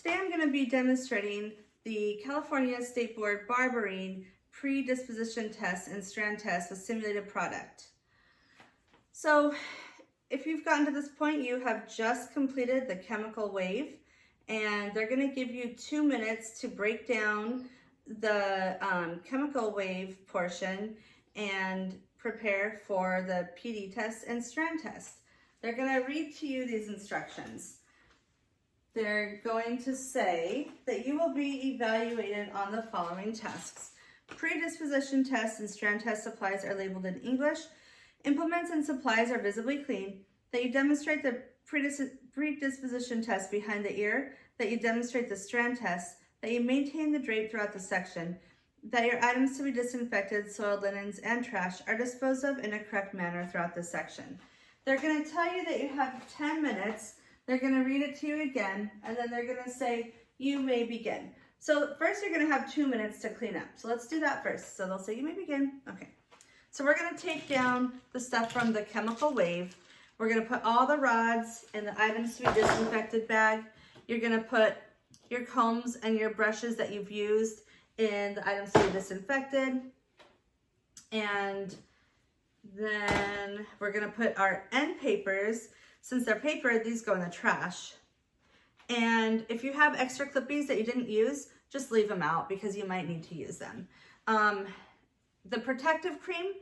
Today I'm going to be demonstrating the California State Board Barbering Predisposition Test and Strand Test with simulated product. So if you've gotten to this point, you have just completed the chemical wave, and they're going to give you 2 minutes to break down the chemical wave portion and prepare for the PD test and strand test. They're going to read to you these instructions. They're going to say that you will be evaluated on the following tasks. Predisposition test and strand test supplies are labeled in English. Implements and supplies are visibly clean. That you demonstrate the predisposition test behind the ear. That you demonstrate the strand test. That you maintain the drape throughout the section. That your items to be disinfected, soiled linens, and trash are disposed of in a correct manner throughout the section. They're going to tell you that you have 10 minutes. They're going to read it to you again, and then they're going to say, you may begin. So first you're going to have 2 minutes to clean up. So let's do that first. So they'll say, you may begin. Okay. So we're going to take down the stuff from the chemical wave. We're going to put all the rods in the items to be disinfected bag. You're going to put your combs and your brushes that you've used in the items to be disinfected. And then we're going to put our end papers. Since they're paper, these go in the trash. And if you have extra clippies that you didn't use, just leave them out because you might need to use them. The protective cream,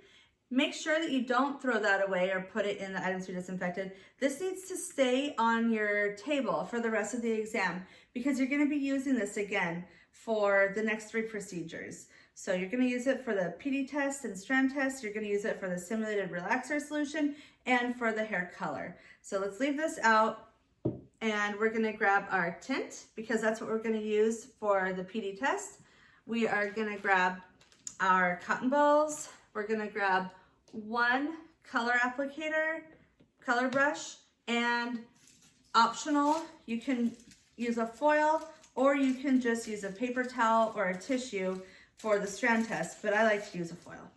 make sure that you don't throw that away or put it in the items to be disinfected. This needs to stay on your table for the rest of the exam because you're going to be using this again for the next 3 procedures. So you're going to use it for the PD test and strand test. You're going to use it for the simulated relaxer solution and for the hair color. So let's leave this out, and we're going to grab our tint because that's what we're going to use for the PD test. We are going to grab our cotton balls. We're going to grab 1 color applicator, color brush, and optional, you can use a foil or you can just use a paper towel or a tissue for the strand test, but I like to use a foil.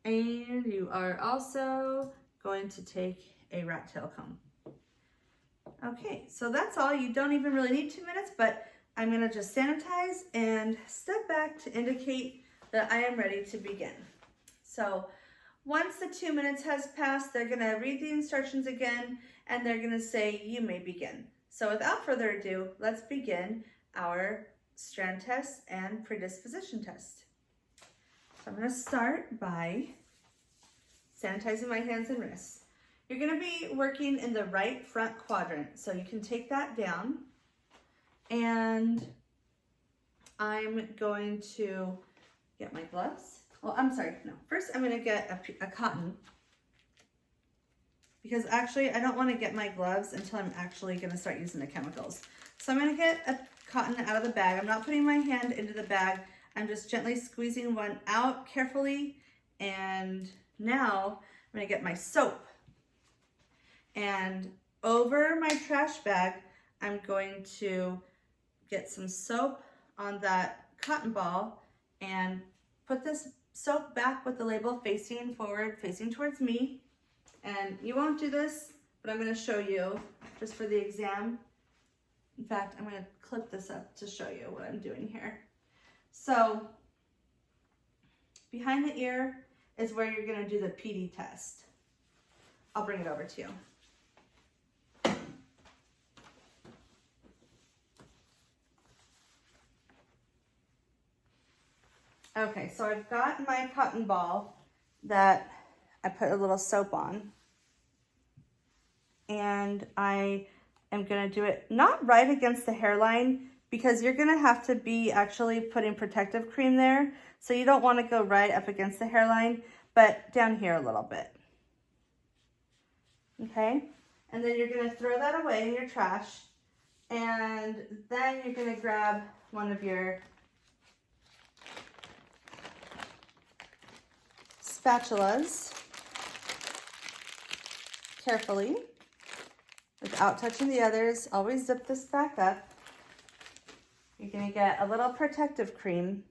And you are also going to take a rat tail comb. Okay, so that's all. You don't even really need 2 minutes, but I'm gonna just sanitize and step back to indicate that I am ready to begin. So once the 2 minutes has passed, they're gonna read the instructions again, and they're gonna say, you may begin. So without further ado, let's begin our strand test and predisposition test. So I'm going to start by sanitizing my hands and wrists. You're going to be working in the right front quadrant, so you can take that down. And I'm going to get my gloves. Well, I'm sorry, no. First I'm going to get a cotton, because actually I don't want to get my gloves until I'm actually going to start using the chemicals. So I'm going to get a cotton out of the bag. I'm not putting my hand into the bag. I'm just gently squeezing one out carefully. And now I'm going to get my soap. And over my trash bag, I'm going to get some soap on that cotton ball and put this soap back with the label facing forward, facing towards me. And you won't do this, but I'm going to show you just for the exam. In fact, I'm going to clip this up to show you what I'm doing here. So behind the ear is where you're going to do the PD test. I'll bring it over to you. Okay, so I've got my cotton ball that I put a little soap on. And I am going to do it not right against the hairline because you're going to have to be actually putting protective cream there. So you don't want to go right up against the hairline, but down here a little bit. Okay? And then you're going to throw that away in your trash. And then you're going to grab one of your spatulas carefully, without touching the others. Always zip this back up. You're going to get a little protective cream.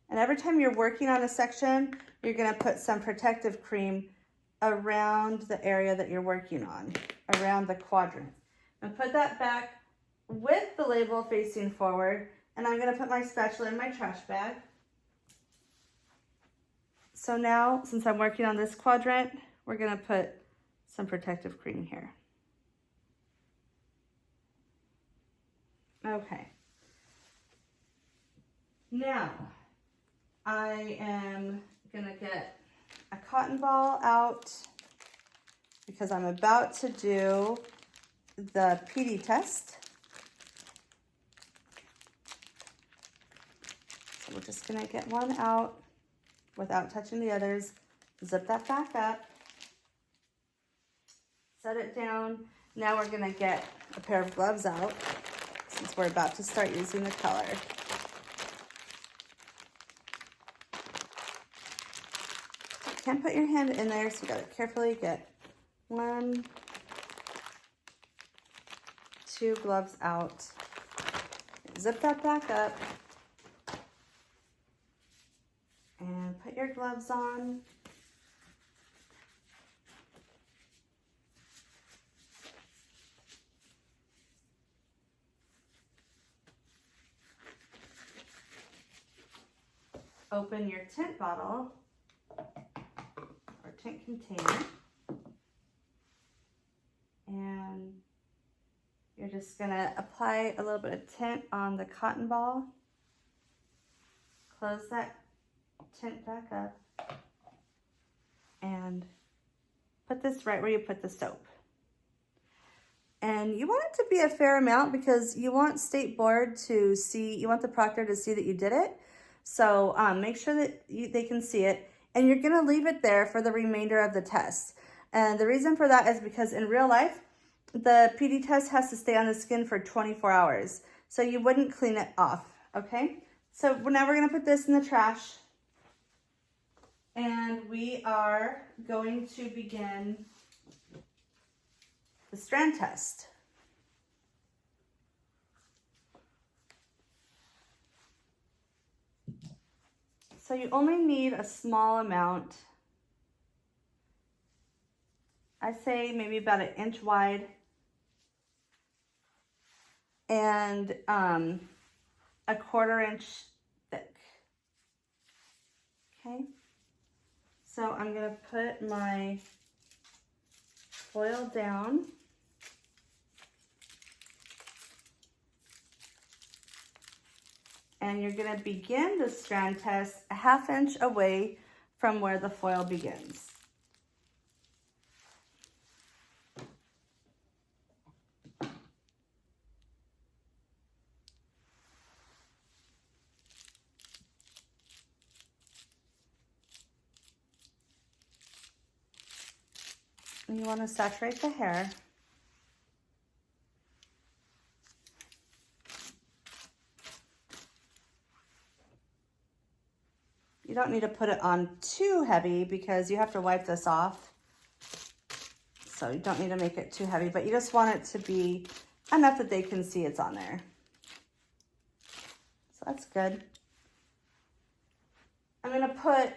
And every time you're working on a section, you're going to put some protective cream around the area that you're working on, around the quadrant. And put that back with the label facing forward, and I'm gonna put my spatula in my trash bag. So now, since I'm working on this quadrant, we're gonna put some protective cream here. Okay. Now, I am gonna get a cotton ball out because I'm about to do the PD test. So we're just gonna get one out without touching the others. Zip that back up. Set it down. Now we're gonna get a pair of gloves out since we're about to start using the color. Can't put your hand in there, so you gotta carefully get 1, 2 gloves out. Zip that back up. And put your gloves on. Open your tint bottle or tint container. And you're just gonna apply a little bit of tint on the cotton ball. Close that tint back up. And put this right where you put the soap. And you want it to be a fair amount because you want State Board to see, you want the proctor to see that you did it. So make sure that they can see it. And you're gonna leave it there for the remainder of the test. And the reason for that is because in real life, the PD test has to stay on the skin for 24 hours. So you wouldn't clean it off, okay? So now we're gonna put this in the trash. And we are going to begin the strand test. So you only need a small amount. I say maybe about 1 inch wide and a 1/4 inch thick. Okay. So I'm gonna put my foil down. And you're gonna begin the strand test 1/2 inch away from where the foil begins. And you wanna saturate the hair. You don't need to put it on too heavy because you have to wipe this off. So you don't need to make it too heavy, but you just want it to be enough that they can see it's on there. So that's good. I'm gonna put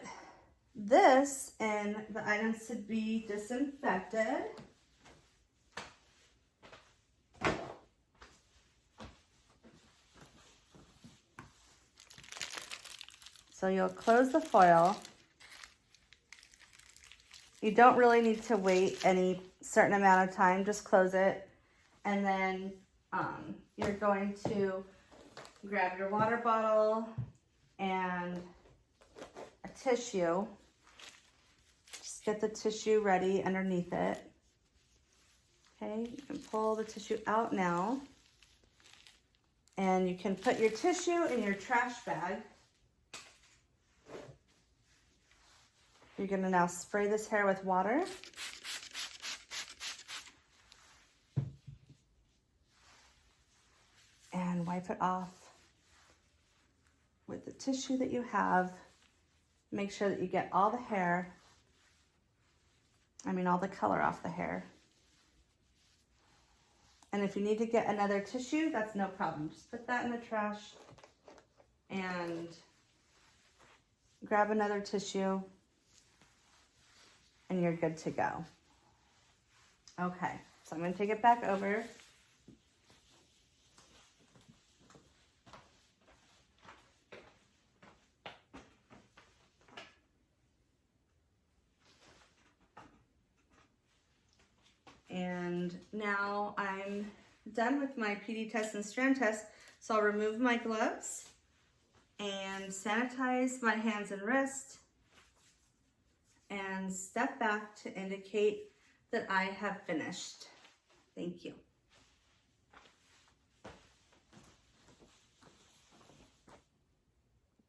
this in the items to be disinfected. So you'll close the foil. You don't really need to wait any certain amount of time, just close it. And then you're going to grab your water bottle and a tissue. Just get the tissue ready underneath it. Okay, you can pull the tissue out now. And you can put your tissue in your trash bag. You're gonna now spray this hair with water. And wipe it off with the tissue that you have. Make sure that you get all the hair, all the color off the hair. And if you need to get another tissue, that's no problem. Just put that in the trash and grab another tissue. And you're good to go. Okay, so I'm gonna take it back over. now I'm done with my PD test and strand test, so I'll remove my gloves and sanitize my hands and wrist and step back to indicate that I have finished. Thank you.